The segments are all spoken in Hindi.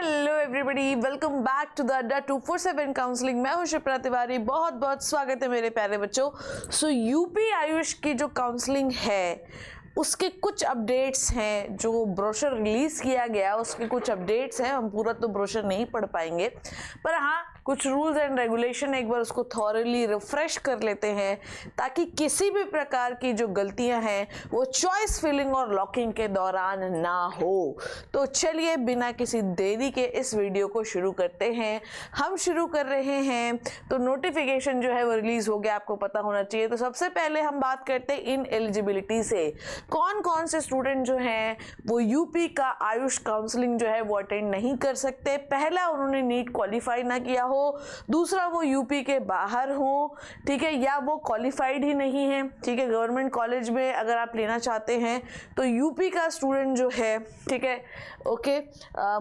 Hello everybody, welcome back to the Adda 247 counselling. मैं हूं शिप्रा तिवारी। बहुत बहुत स्वागत है मेरे प्यारे बच्चों। सो यूपी आयुष की जो काउंसलिंग है उसके कुछ अपडेट्स हैं। जो ब्रोशर रिलीज किया गया उसके कुछ अपडेट्स हैं। हम पूरा तो ब्रोशर नहीं पढ़ पाएंगे, पर हाँ कुछ रूल्स एंड रेगुलेशन एक बार उसको थॉरली रिफ्रेश कर लेते हैं ताकि किसी भी प्रकार की जो गलतियां हैं वो चॉइस फिलिंग और लॉकिंग के दौरान ना हो। तो चलिए बिना किसी देरी के इस वीडियो को शुरू करते हैं। हम शुरू कर रहे हैं तो नोटिफिकेशन जो है वो रिलीज हो गया, आपको पता होना चाहिए। तो सबसे पहले हम बात करते हैं इन एलिजिबिलिटी से। कौन कौन से स्टूडेंट जो हैं वो यूपी का आयुष काउंसलिंग जो है वो अटेंड नहीं कर सकते। पहला, उन्होंने नीट क्वालिफाई ना किया हो। दूसरा, वो यूपी के बाहर हो, ठीक है, या वो क्वालिफाइड ही नहीं है। ठीक है, गवर्नमेंट कॉलेज में अगर आप लेना चाहते हैं तो यूपी का स्टूडेंट जो है, ठीक है, ओके,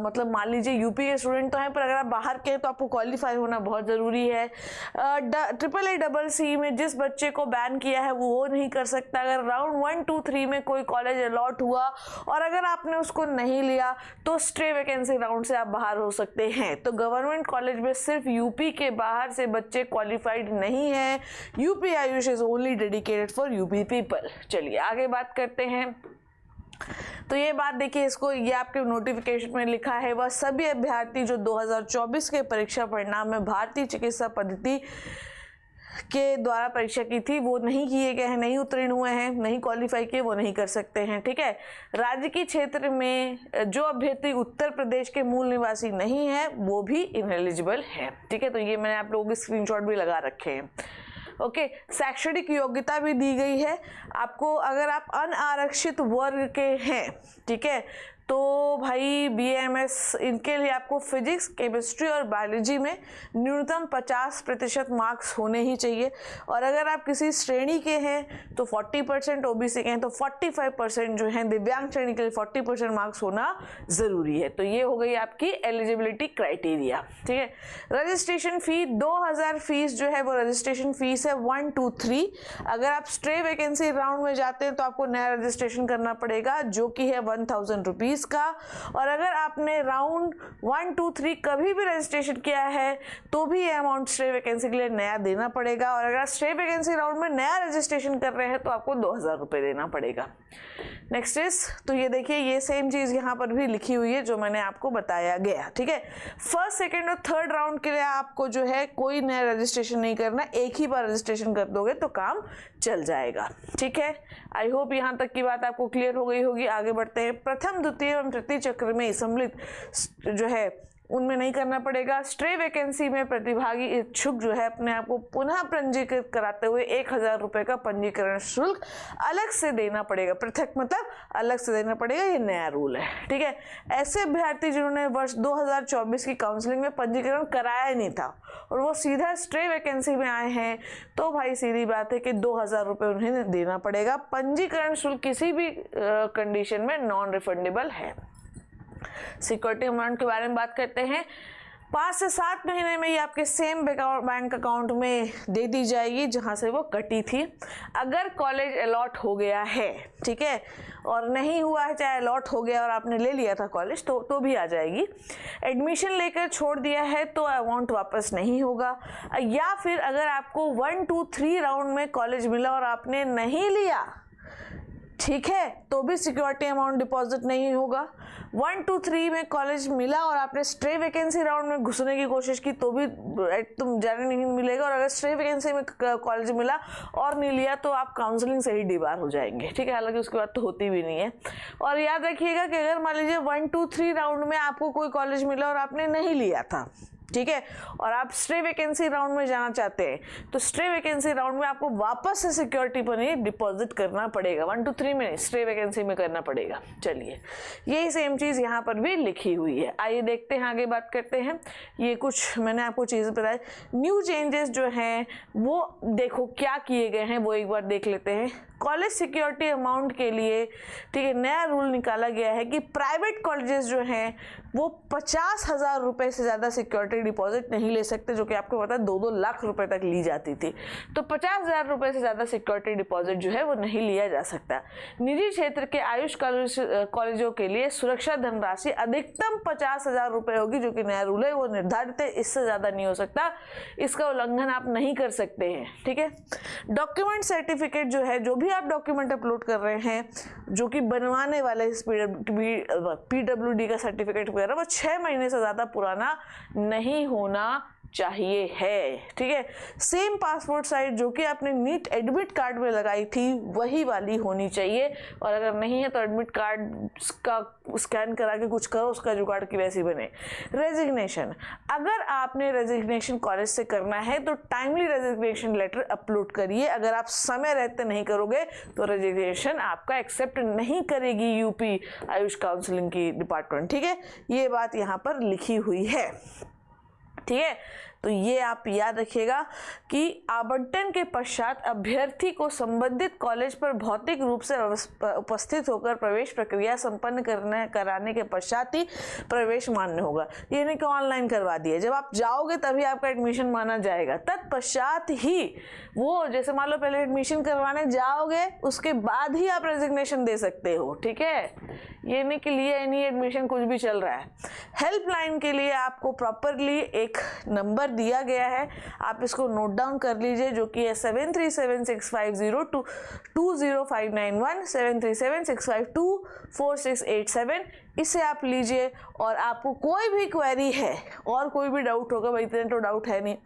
मतलब मान लीजिए यूपी के स्टूडेंट तो हैं, पर अगर आप बाहर के हैं तो आपको क्वालिफाई होना बहुत ज़रूरी है। AAA में जिस बच्चे को बैन किया है वो नहीं कर सकता। अगर राउंड 1, 2, 3 में कोई कॉलेज अलॉट हुआ और अगर आपने उसको नहीं लिया तो स्ट्रे वैकेंसी राउंड से आप बाहर हो सकते हैं। तो गवर्नमेंट कॉलेज में सिर्फ यूपी के बाहर से बच्चे क्वालिफाइड नहीं है। UP Ayush is only dedicated for UP people. चलिए आगे बात करते हैं। तो ये बात देखिए, इसको ये आपके नोटिफिकेशन में लिखा है, वह सभी अभ्यर्थी जो 2024 के परीक्षा परिणाम में भारतीय चिकित्सा पद्धति के द्वारा परीक्षा की थी वो नहीं किए गए हैं, नहीं उत्तीर्ण हुए हैं, नहीं क्वालिफाई किए, वो नहीं कर सकते हैं। ठीक है, राज्य की क्षेत्र में जो अभ्यर्थी उत्तर प्रदेश के मूल निवासी नहीं है वो भी इनएलिजिबल है। ठीक है, तो ये मैंने आप लोगों के स्क्रीनशॉट भी लगा रखे हैं। ओके, शैक्षणिक योग्यता भी दी गई है आपको। अगर आप अनारक्षित वर्ग के हैं, ठीक है, तो भाई BAMS इनके लिए आपको फिजिक्स, केमिस्ट्री और बायोलॉजी में न्यूनतम 50% मार्क्स होने ही चाहिए। और अगर आप किसी श्रेणी के हैं तो 40%, OBC के हैं तो 45% जो है, दिव्यांग श्रेणी के लिए 40% मार्क्स होना ज़रूरी है। तो ये हो गई आपकी एलिजिबिलिटी क्राइटेरिया। ठीक है, रजिस्ट्रेशन फ़ी 2000 फीस जो है वो रजिस्ट्रेशन फीस है 1, 2, 3। अगर आप स्ट्रे वैकेंसी राउंड में जाते हैं तो आपको नया रजिस्ट्रेशन करना पड़ेगा जो कि है 1000 रुपीज़ का। और अगर आपने राउंड 1, 2, 3 कभी भी रजिस्ट्रेशन किया है तो भी ये अमाउंट स्ट्रे वैकेंसी के लिए नया देना पड़ेगा। और अगर स्ट्रे वैकेंसी राउंड में नया रजिस्ट्रेशन कर रहे हैं तो आपको 2000 रुपये देना पड़ेगा। नेक्स्ट इज, तो ये देखिए ये सेम चीज़ यहाँ पर भी लिखी हुई है जो मैंने आपको बताया गया। ठीक है, फर्स्ट, सेकेंड और थर्ड राउंड के लिए आपको जो है कोई नया रजिस्ट्रेशन नहीं करना, एक ही बार रजिस्ट्रेशन कर दोगे तो काम चल जाएगा। ठीक है, आई होप यहाँ तक की बात आपको क्लियर हो गई होगी। आगे बढ़ते हैं। प्रथम, द्वितीय एवं तृतीय चक्र में सम्मिलित जो है उनमें नहीं करना पड़ेगा। स्ट्रे वैकेंसी में प्रतिभागी इच्छुक जो है अपने आप को पुनः पंजीकृत कराते हुए 1000 रुपये का पंजीकरण शुल्क अलग से देना पड़ेगा। पृथक मतलब अलग से देना पड़ेगा, ये नया रूल है। ठीक है, ऐसे अभ्यर्थी जिन्होंने वर्ष 2024 की काउंसलिंग में पंजीकरण कराया ही नहीं था और वो सीधा स्ट्रे वैकेंसी में आए हैं तो भाई सीधी बात है कि 2000 रुपये उन्हें देना पड़ेगा। पंजीकरण शुल्क किसी भी कंडीशन में नॉन रिफंडेबल है। सिक्योरिटी अमाउंट के बारे में बात करते हैं। 5 से 7 महीने में ये आपके सेम बैंक अकाउंट में दे दी जाएगी जहाँ से वो कटी थी। अगर कॉलेज अलॉट हो गया है, ठीक है, और नहीं हुआ है, चाहे अलॉट हो गया और आपने ले लिया था कॉलेज तो भी आ जाएगी। एडमिशन लेकर छोड़ दिया है तो अमाउंट वापस नहीं होगा। या फिर अगर आपको 1, 2, 3 राउंड में कॉलेज मिला और आपने नहीं लिया, ठीक है, तो भी सिक्योरिटी अमाउंट डिपॉजिट नहीं होगा। 1, 2, 3 में कॉलेज मिला और आपने स्ट्रे वैकेंसी राउंड में घुसने की कोशिश की तो भी तुम जाने नहीं मिलेगा। और अगर स्ट्रे वैकेंसी में कॉलेज मिला और नहीं लिया तो आप काउंसलिंग से ही डिबार हो जाएंगे। ठीक है, हालांकि उसके बाद तो होती भी नहीं है। और याद रखिएगा कि अगर मान लीजिए 1, 2, 3 राउंड में आपको कोई कॉलेज मिला और आपने नहीं लिया था, ठीक है, और आप स्ट्रे वैकेंसी राउंड में जाना चाहते हैं तो स्ट्रे वैकेंसी राउंड में आपको वापस से सिक्योरिटी मनी डिपॉजिट करना पड़ेगा। 1, 2, 3 में स्ट्रे वैकेंसी में करना पड़ेगा। चलिए, यही सेम चीज़ यहाँ पर भी लिखी हुई है। आइए देखते हैं, आगे बात करते हैं। ये कुछ मैंने आपको चीज़ें बताई। न्यू चेंजेस जो हैं वो देखो क्या किए गए हैं वो एक बार देख लेते हैं। कॉलेज सिक्योरिटी अमाउंट के लिए, ठीक है, नया रूल निकाला गया है कि प्राइवेट कॉलेजेस जो हैं वो 50,000 रुपये से ज़्यादा सिक्योरिटी सिक्योरिटी डिपॉजिट नहीं ले सकते, जो कि आपको पता है 2-2 लाख रुपए तक ली जाती थी। तो 50,000 रुपए से ज़्यादा सिक्योरिटी डिपॉजिट जो है वो नहीं लिया जा सकता। निजी क्षेत्र के आयुष कॉलेजों के लिए सुरक्षा धनराशि अधिकतम 50,000 रुपए होगी, जो कि नया रूल है, वो निर्धारित है, इससे ज़्यादा नहीं हो सकता, इसका उल्लंघन आप नहीं कर सकते हैं। ठीक है, डॉक्यूमेंट सर्टिफिकेट जो है, जो भी आप डॉक्यूमेंट अपलोड कर रहे हैं, जो कि बनवाने वाले इस PWD का सर्टिफिकेट वगैरह, वो 6 महीने से ज़्यादा पुराना नहीं होना चाहिए है। ठीक है, सेम पासपोर्ट साइज जो कि आपने नीट एडमिट कार्ड में लगाई थी वही वाली होनी चाहिए, और अगर नहीं है तो एडमिट कार्ड का स्कैन करा के कुछ करो, उसका जुगाड़ की वैसी बने। रेजिग्नेशन, अगर आपने रेजिग्नेशन कॉलेज से करना है तो टाइमली रेजिग्नेशन लेटर अपलोड करिए। अगर आप समय रहते नहीं करोगे तो रेजिग्नेशन आपका एक्सेप्ट नहीं करेगी यूपी आयुष काउंसलिंग की डिपार्टमेंट। ठीक है, ये बात यहाँ पर लिखी हुई है। ठीक है, तो ये आप याद रखिएगा कि आवंटन के पश्चात अभ्यर्थी को संबंधित कॉलेज पर भौतिक रूप से उपस्थित होकर प्रवेश प्रक्रिया संपन्न कराने के पश्चात ही प्रवेश मान्य होगा। ये नहीं कि ऑनलाइन करवा दिया, जब आप जाओगे तभी आपका एडमिशन माना जाएगा, तत्पश्चात ही वो, जैसे मान लो पहले एडमिशन करवाने जाओगे उसके बाद ही आप रेजिग्नेशन दे सकते हो। ठीक है, ये नहीं कि लिए नहीं एडमिशन कुछ भी चल रहा है। हेल्पलाइन के लिए आपको प्रॉपरली एक नंबर दिया गया है, आप इसको नोट डाउन कर लीजिए, जो कि है 737650200591 7376524687। इसे आप लीजिए, और आपको कोई भी क्वेरी है और कोई भी डाउट होगा, भाई इतने तो डाउट है नहीं,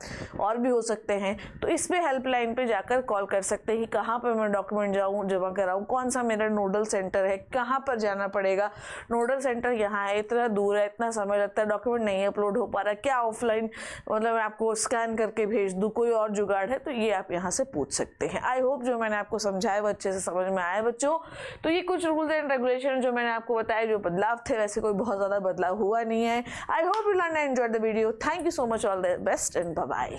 और भी हो सकते हैं, तो इस पे हेल्पलाइन पे जाकर कॉल कर सकते हैं। कहाँ पे मैं डॉक्यूमेंट जाऊँ, जमा कराऊँ, कौन सा मेरा नोडल सेंटर है, कहाँ पर जाना पड़ेगा, नोडल सेंटर यहाँ है, इतना दूर है, इतना समय लगता है, डॉक्यूमेंट नहीं अपलोड हो पा रहा, क्या ऑफलाइन मतलब मैं आपको स्कैन करके भेज दूँ, कोई और जुगाड़ है, तो ये आप यहाँ से पूछ सकते हैं। आई होप जो मैंने आपको समझाया वो अच्छे से समझ में आया बच्चों। तो ये कुछ रूल्स एंड रेगुलेशन जो मैंने आपको बताया, जो बदलाव थे, वैसे कोई बहुत ज़्यादा बदलाव हुआ नहीं है। I hope you learn and enjoy the video. Thank you so much, all the best and bye bye.